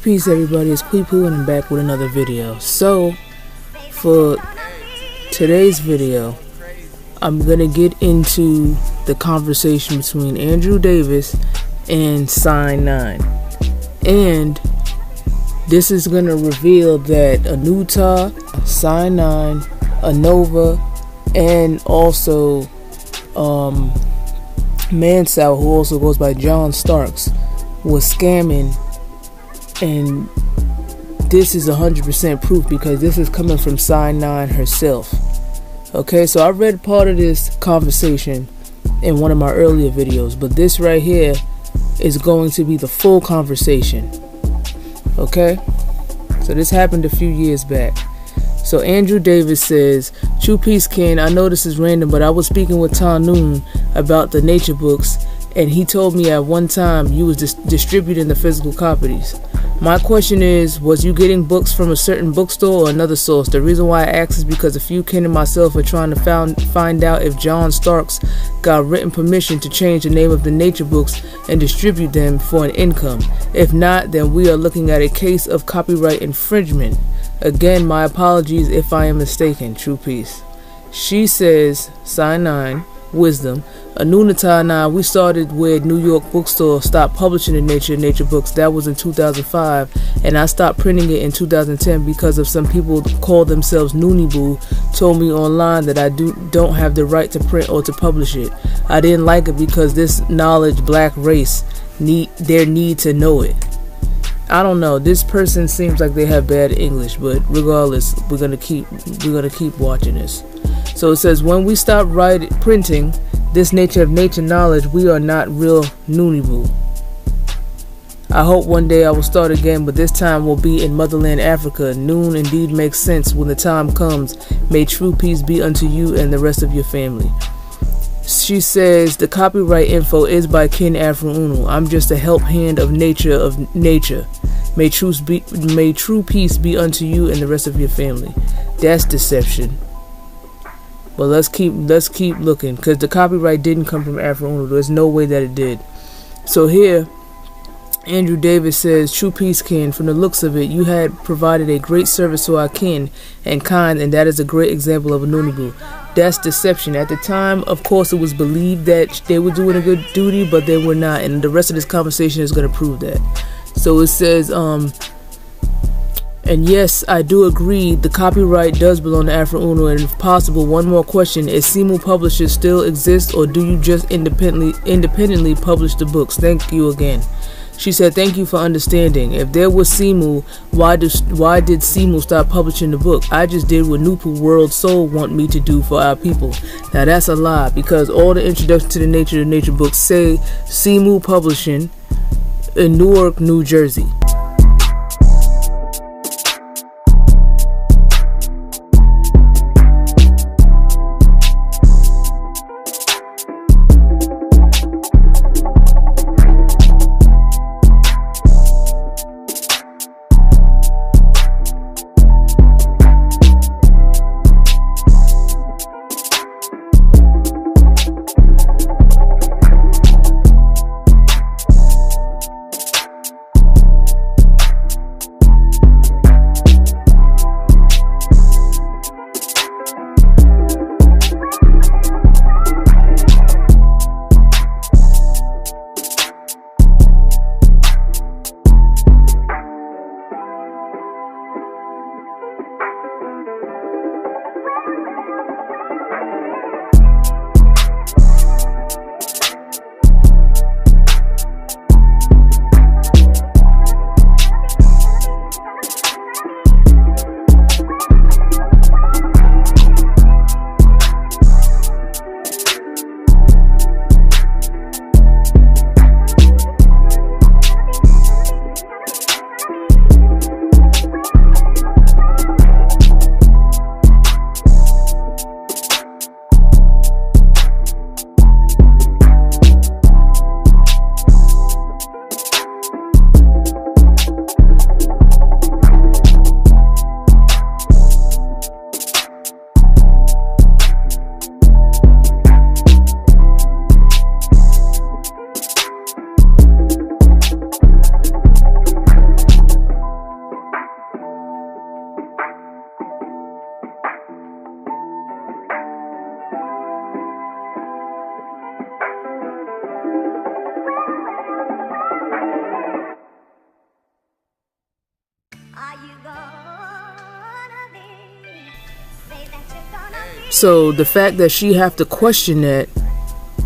Peace everybody, it's NoopooH and I'm back with another video. So, for today's video, I'm gonna get into the conversation between Andrew Davis and Sign 9. And this is gonna reveal that NoopooH, Sign 9, Anova, and also Mansell, who also goes by John Starks, was scamming. And this is 100% proof because this is coming from Sign 9 herself. Okay, so I read part of this conversation in one of my earlier videos, but this right here is going to be the full conversation. Okay, so this happened a few years back. So Andrew Davis says, "True Peace Ken, I know this is random, but I was speaking with Noone about the nature books, and he told me at one time you was distributing the physical copies. My question is, was you getting books from a certain bookstore or another source? The reason why I ask is because a few kin and myself are trying to find out if John Starks got written permission to change the name of the nature books and distribute them for an income. If not, then we are looking at a case of copyright infringement. Again, my apologies if I am mistaken. True Peace." She says, Sign 9, Wisdom, Anunata and I, we started where New York bookstore stopped publishing the nature books. That was in 2005, and I stopped printing it in 2010 because of some people call themselves Nooniboo told me online that I don't have the right to print or to publish it. I didn't like it because this knowledge black race need to know it. I don't know. This person seems like they have bad English, but regardless, we're gonna keep watching this. So it says, when we stop printing this nature of nature knowledge, we are not real Nooniboo. I hope one day I will start again, but this time will be in motherland Africa. Noon indeed makes sense when the time comes. May true peace be unto you and the rest of your family. She says, the copyright info is by Noone and Afroo Oonoo. I'm just a help hand of nature. May true peace be unto you and the rest of your family. That's deception. But let's keep looking, because the copyright didn't come from Afroo Oonoo. There's no way that it did. So here, Andrew Davis says, "True Peace Ken, from the looks of it, you had provided a great service to our kin and kind, and that is a great example of a Nooniboo. That's deception. At the time, of course, it was believed that they were doing a good duty, but they were not, and the rest of this conversation is going to prove that." So it says, and yes, I do agree, the copyright does belong to Afroo Oonoo, and if possible, one more question, is Simu Publishers still exist, or do you just independently publish the books? Thank you again. She said, "Thank you for understanding. If there was Simu, why did Simu stop publishing the book? I just did what NoopooH World Soul want me to do for our people." Now that's a lie, because all the introduction to the nature books say Simu Publishing in Newark, New Jersey. So the fact that she have to question that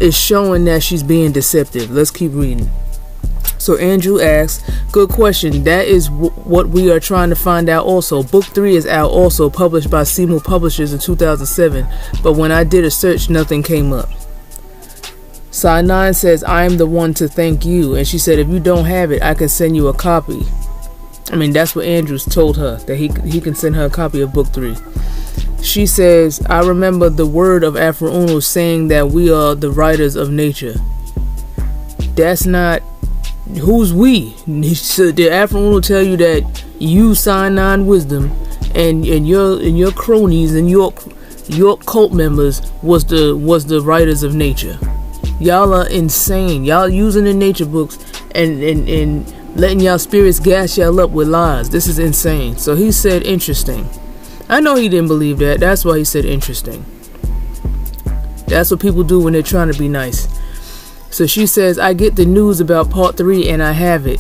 is showing that she's being deceptive. Let's keep reading. So Andrew asks, good question. That is what we are trying to find out also. Book 3 is out also, published by Seymour Publishers in 2007. But when I did a search, nothing came up. Side 9 says, I am the one to thank you. And she said, if you don't have it, I can send you a copy. I mean, that's what Andrews told her, that he can send her a copy of book 3. She says, I remember the word of Afroo Oonoo saying that we are the writers of nature. That's not, who's we? So did Afroo Oonoo tell you that you sign 9 wisdom and your cronies and your cult members was the writers of nature? Y'all are insane. Y'all using the nature books and letting y'all spirits gas y'all up with lies. This is insane. So he said interesting. I know he didn't believe that. That's why he said interesting. That's what people do when they're trying to be nice. So she says, I get the news about part 3 and I have it.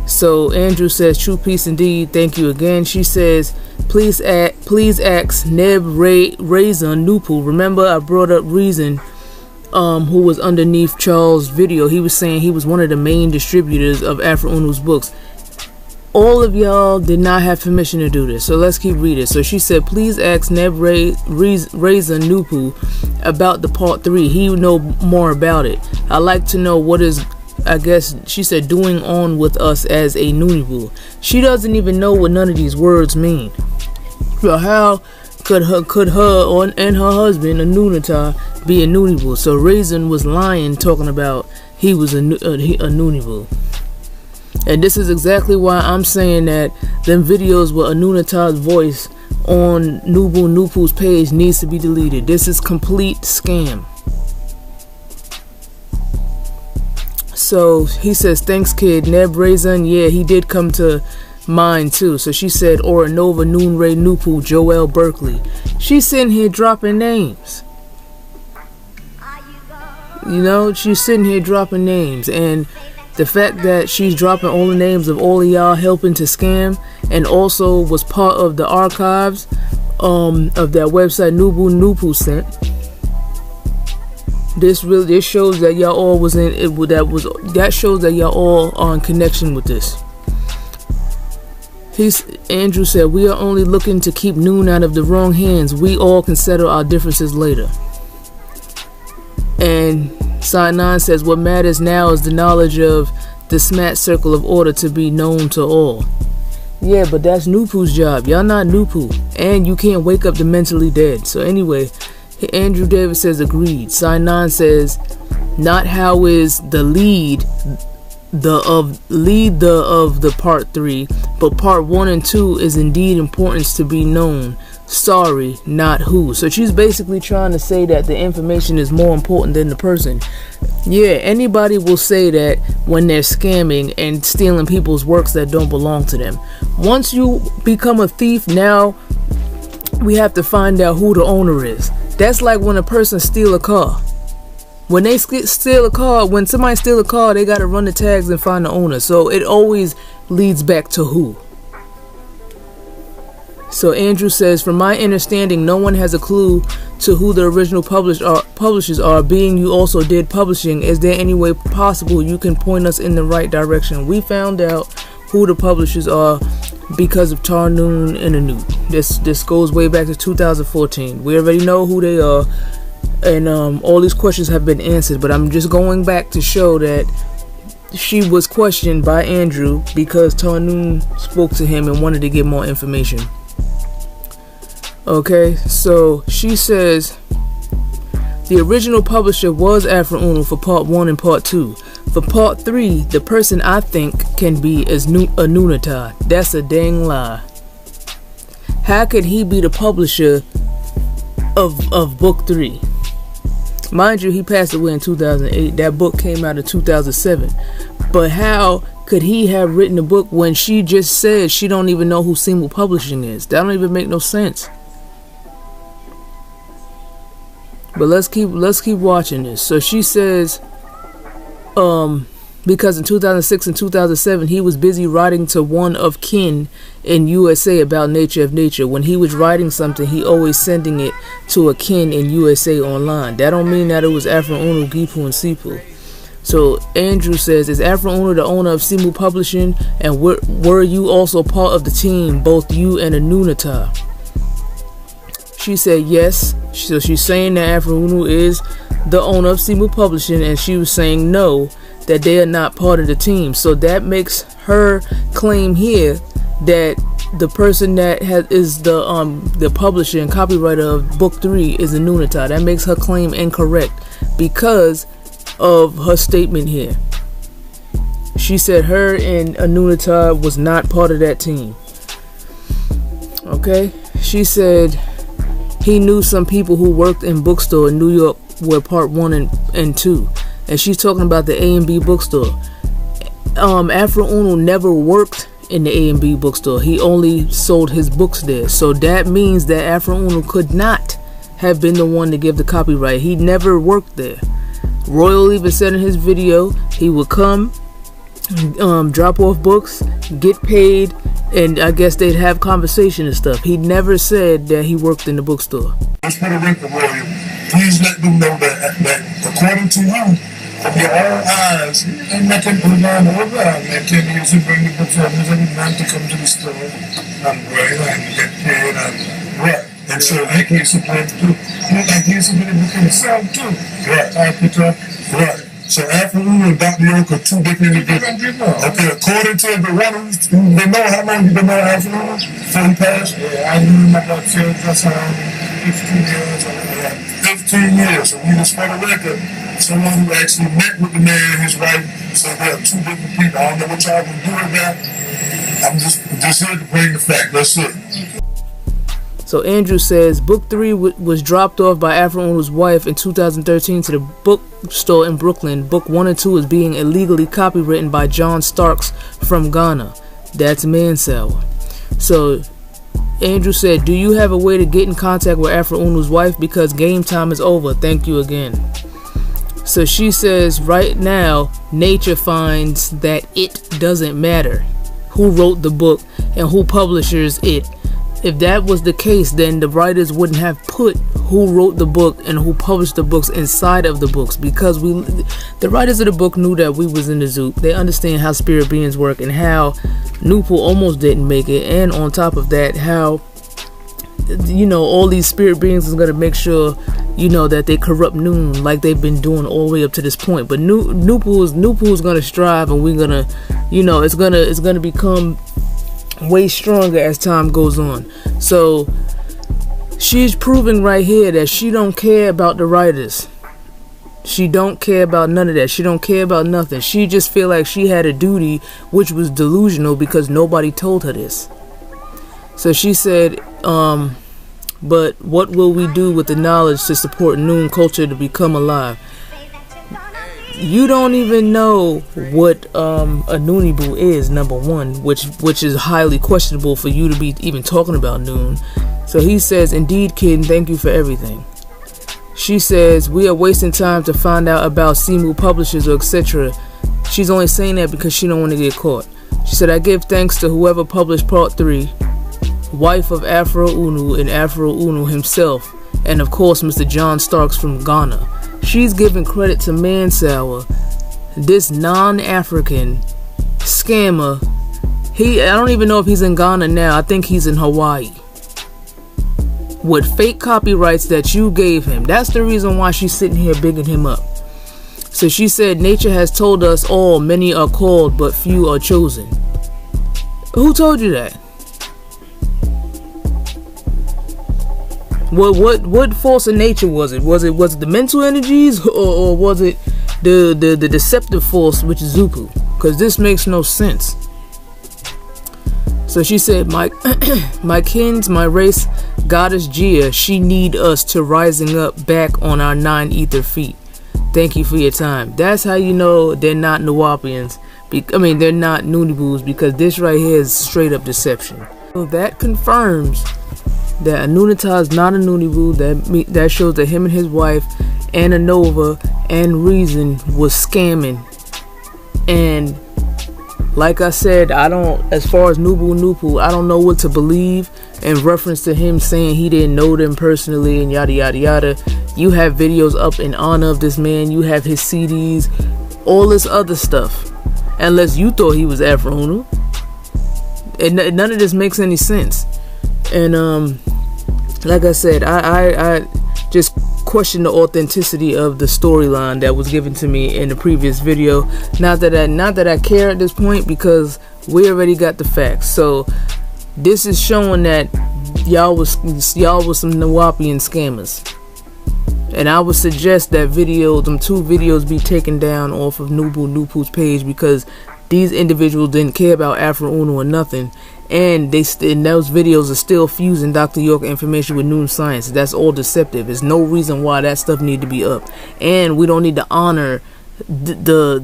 So Andrew says, true peace indeed. Thank you again. She says, please ask Neb Razon NoopooH. Remember I brought up Reason, who was underneath Charles' video. He was saying he was one of the main distributors of Afroo Oonoo's books. All of y'all did not have permission to do this. So let's keep reading. So she said, please ask Neb Razon NoopooH about the part 3. He would know more about it. I'd like to know what is, I guess she said, doing on with us as a NoopooH. She doesn't even know what none of these words mean. So how could her and her husband, a Noonatah, be a NoopooH? So Razon was lying, talking about he was a NoopooH. And this is exactly why I'm saying that them videos with Noonatah's voice on NoopooH's page needs to be deleted. This is complete scam. So he says, thanks kid. Neb Razon, yeah, he did come to mind too. So she said, Oranova, Noon Ray, NoopooH, Joel Berkeley. She's sitting here dropping names. You know, she's sitting here dropping names. And the fact that she's dropping all the names of all of y'all helping to scam, and also was part of the archives of that website NoopooH sent. This shows that y'all all was in it. That shows that y'all all are in connection with this. Andrew said, we are only looking to keep Noon out of the wrong hands. We all can settle our differences later. And Side 9 says, what matters now is the knowledge of the SMAT circle of order to be known to all. Yeah, but that's NoopooH's job. Y'all not NoopooH. And you can't wake up the mentally dead. So anyway, Andrew Davis says, agreed. Side 9 says, not how is the lead of the part 3, but part 1 and 2 is indeed importance to be known. Sorry, not who. So she's basically trying to say that the information is more important than the person. Yeah, anybody will say that when they're scamming and stealing people's works that don't belong to them. Once you become a thief, now we have to find out who the owner is. That's like when a person steal a car. When they steal a car, when somebody steal a car, they got to run the tags and find the owner. So it always leads back to who. So Andrew says, from my understanding, no one has a clue to who the original publishers are, being you also did publishing. Is there any way possible you can point us in the right direction? We found out who the publishers are because of Noone and Afroo. This goes way back to 2014. We already know who they are, and all these questions have been answered, but I'm just going back to show that she was questioned by Andrew because Noone spoke to him and wanted to get more information. Okay, so she says the original publisher was Afroo Oonoo for part 1 and part 2. For part 3, the person I think can be is a Noonatah. That's a dang lie. How could he be the publisher of book 3? Mind you, he passed away in 2008. That book came out in 2007. But how could he have written a book when she just said she don't even know who Seymour Publishing is? That don't even make no sense. But let's keep watching this. So she says, because in 2006 and 2007 he was busy writing to one of kin in USA about nature of nature. When he was writing something, he always sending it to a kin in USA online. That don't mean that it was Afroo Oonoo, Gipu, and Sipu. So Andrew says, is Afroo Oonoo the owner of Simu Publishing, and were you also part of the team, both you and Anunata? She said yes. So she's saying that Afroo Oonoo is the owner of Simu Publishing, and she was saying no, that they are not part of the team. So that makes her claim here that the person that is the publisher and copywriter of book 3 is Anunata. That makes her claim incorrect because of her statement here. She said her and Anunata was not part of that team. Okay, she said he knew some people who worked in bookstore in New York were part 1 and 2. And she's talking about the A&B bookstore. Afroo Oonoo never worked in the A&B bookstore. He only sold his books there. So that means that Afroo Oonoo could not have been the one to give the copyright. He never worked there. Royal even said in his video he would come, drop off books, get paid, and I guess they'd have conversation and stuff. He never said that he worked in the bookstore. Let's put a record, Royal. Please let them know that according to you, with your own eyes, and nothing put on over. And 10 years to bring the books up, every man to come to the store and write and get paid and right. And so I can support too. I can support the book himself too. Right. I put up right. So Afroo Oonoo and Dr. Yoke are two different individuals. Okay, according to the one they know how long you been know Afroo Oonoo before he passed? Yeah, I knew him about just around 15 years or 15 years. So we just for the record, someone who actually met with the man and his wife. So there are two different people. I don't know what y'all can do with that. I'm just here to bring the fact. That's it. So Andrew says book 3 was dropped off by Afroo Oonoo's wife in 2013 to the bookstore in Brooklyn. Book 1 and 2 is being illegally copywritten by John Starks from Ghana. That's manslaughter. So Andrew said, do you have a way to get in contact with Afroo Oonoo's wife, because game time is over? Thank you again. So she says right now nature finds that it doesn't matter who wrote the book and who publishes it. If that was the case, then the writers wouldn't have put who wrote the book and who published the books inside of the books, because the writers of the book knew that we was in the zoo. They understand how spirit beings work and how NoopooH almost didn't make it, and on top of that, how all these spirit beings is gonna make sure that they corrupt Noone like they've been doing all the way up to this point. But NoopooH is gonna strive, and we're gonna it's gonna become way stronger as time goes on. So she's proving right here that she don't care about the writers. She don't care about none of that. She don't care about nothing. She just feel like she had a duty, which was delusional because nobody told her this. So she said, but what will we do with the knowledge to support Noone culture to become alive? You don't even know what a Nooniboo is, number one, which is highly questionable for you to be even talking about Noone. So he says, indeed, kid, and thank you for everything. She says, we are wasting time to find out about Simu publishers or etc. She's only saying that because she don't want to get caught. She said, I give thanks to whoever published part 3, wife of Afroo Oonoo and Afroo Oonoo himself, and of course Mr. John Starks from Ghana. She's giving credit to Mansour, this non-African scammer. I don't even know if he's in Ghana now. I think he's in Hawaii. With fake copyrights that you gave him. That's the reason why she's sitting here bigging him up. So she said, nature has told us all, many are called, but few are chosen. Who told you that? What force of nature was it? Was it the mental energies, or was it the deceptive force, which is Zupu? Because this makes no sense. So she said, my kins, my race, goddess Gia, she need us to rising up back on our 9 ether feet. Thank you for your time. That's how you know they're not Nuwapians. They're not Nooniboos, because this right here is straight up deception. So that confirms that Anunata is not a Nooniboo. That shows that him and his wife, Anna Nova, and Reason was scamming And like I said, as far as NoopooH, I don't know what to believe in reference to him saying he didn't know them personally and yada yada yada. You have videos up in honor of this man, you have his CDs, all this other stuff. Unless you thought he was Afroo Oonoo. And none of this makes any sense. And like I said, I just question the authenticity of the storyline that was given to me in the previous video. Not that I care at this point, because we already got the facts. So this is showing that y'all was some Nawapian scammers. And I would suggest that them two videos be taken down off of NoopooH's page, because these individuals didn't care about Afroo Oonoo or nothing. And those videos are still fusing Dr. York information with Noon science. That's all deceptive. There's no reason why that stuff need to be up. And we don't need to honor the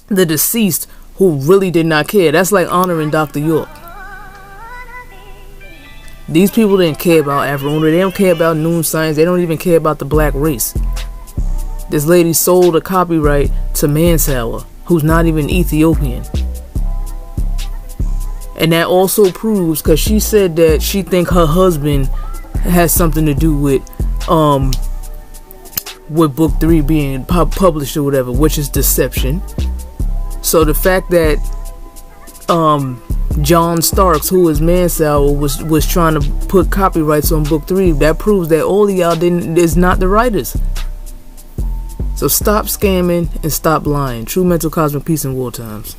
deceased who really did not care. That's like honoring Dr. York. These people didn't care about Afroo Oonoo. They don't care about Noon science. They don't even care about the black race. This lady sold a copyright to Mansour, who's not even Ethiopian. And that also proves, because she said that she think her husband has something to do with book 3 being published or whatever, which is deception. So the fact that John Starks, who is Mansour, was trying to put copyrights on book 3, that proves that all of y'all is not the writers. So stop scamming and stop lying. True mental cosmic peace in war times.